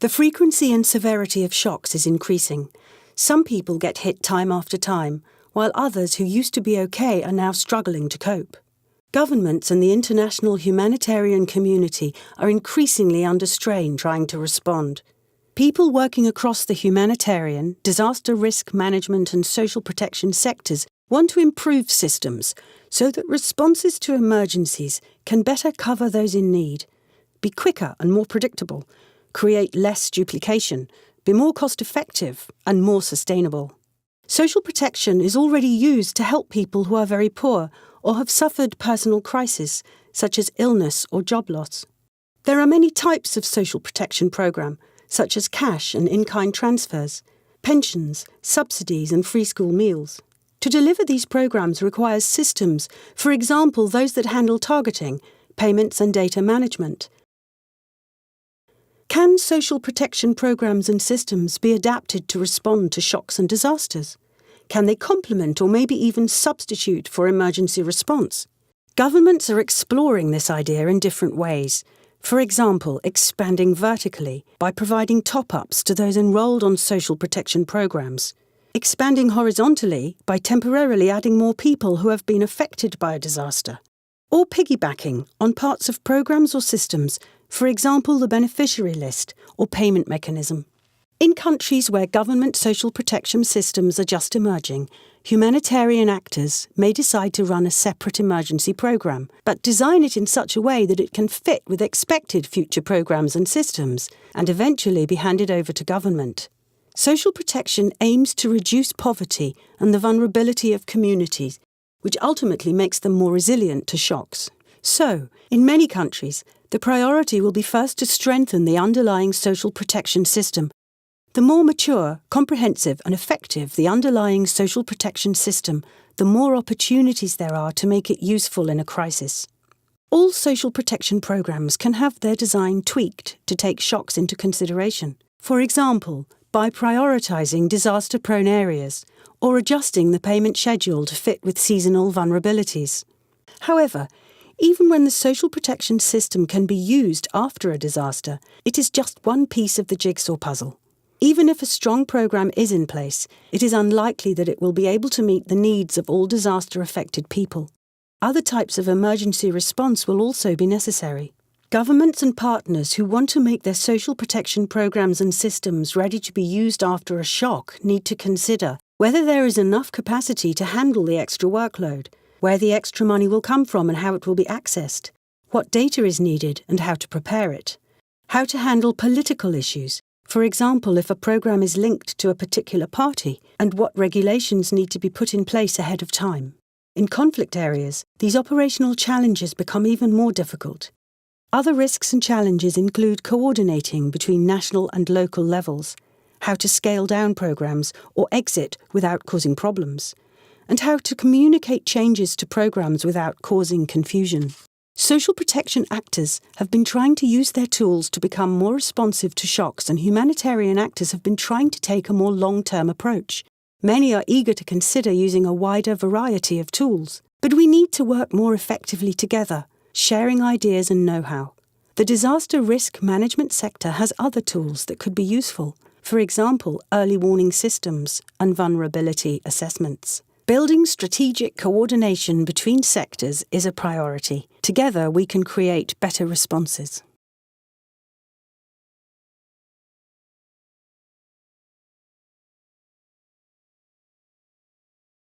The frequency and severity of shocks is increasing. Some people get hit time after time, while others who used to be okay are now struggling to cope. Governments and the international humanitarian community are increasingly under strain trying to respond. People working across the humanitarian, disaster risk management and social protection sectors want to improve systems so that responses to emergencies can better cover those in need, be quicker and more predictable, create less duplication, be more cost-effective and more sustainable. Social protection is already used to help people who are very poor or have suffered personal crises, such as illness or job loss. There are many types of social protection programme, such as cash and in-kind transfers, pensions, subsidies and free school meals. To deliver these programmes requires systems, for example those that handle targeting, payments and data management. Can social protection programmes and systems be adapted to respond to shocks and disasters? Can they complement or maybe even substitute for emergency response? Governments are exploring this idea in different ways. For example, expanding vertically by providing top-ups to those enrolled on social protection programmes. Expanding horizontally by temporarily adding more people who have been affected by a disaster. Or piggybacking on parts of programmes or systems, for example the beneficiary list or payment mechanism. In countries where government social protection systems are just emerging, humanitarian actors may decide to run a separate emergency programme, but design it in such a way that it can fit with expected future programmes and systems, and eventually be handed over to government. Social protection aims to reduce poverty and the vulnerability of communities, which ultimately makes them more resilient to shocks. So, in many countries, the priority will be first to strengthen the underlying social protection system. The more mature, comprehensive and effective the underlying social protection system, the more opportunities there are to make it useful in a crisis. All social protection programmes can have their design tweaked to take shocks into consideration. For example, by prioritising disaster-prone areas or adjusting the payment schedule to fit with seasonal vulnerabilities. However, even when the social protection system can be used after a disaster, it is just one piece of the jigsaw puzzle. Even if a strong programme is in place, it is unlikely that it will be able to meet the needs of all disaster-affected people. Other types of emergency response will also be necessary. Governments and partners who want to make their social protection programmes and systems ready to be used after a shock need to consider whether there is enough capacity to handle the extra workload, where the extra money will come from and how it will be accessed, what data is needed and how to prepare it, how to handle political issues. For example, if a programme is linked to a particular party, and what regulations need to be put in place ahead of time. In conflict areas, these operational challenges become even more difficult. Other risks and challenges include coordinating between national and local levels, how to scale down programmes or exit without causing problems, and how to communicate changes to programmes without causing confusion. Social protection actors have been trying to use their tools to become more responsive to shocks, and humanitarian actors have been trying to take a more long-term approach. Many are eager to consider using a wider variety of tools, but we need to work more effectively together, sharing ideas and know-how. The disaster risk management sector has other tools that could be useful, for example, early warning systems and vulnerability assessments. Building strategic coordination between sectors is a priority. Together we can create better responses.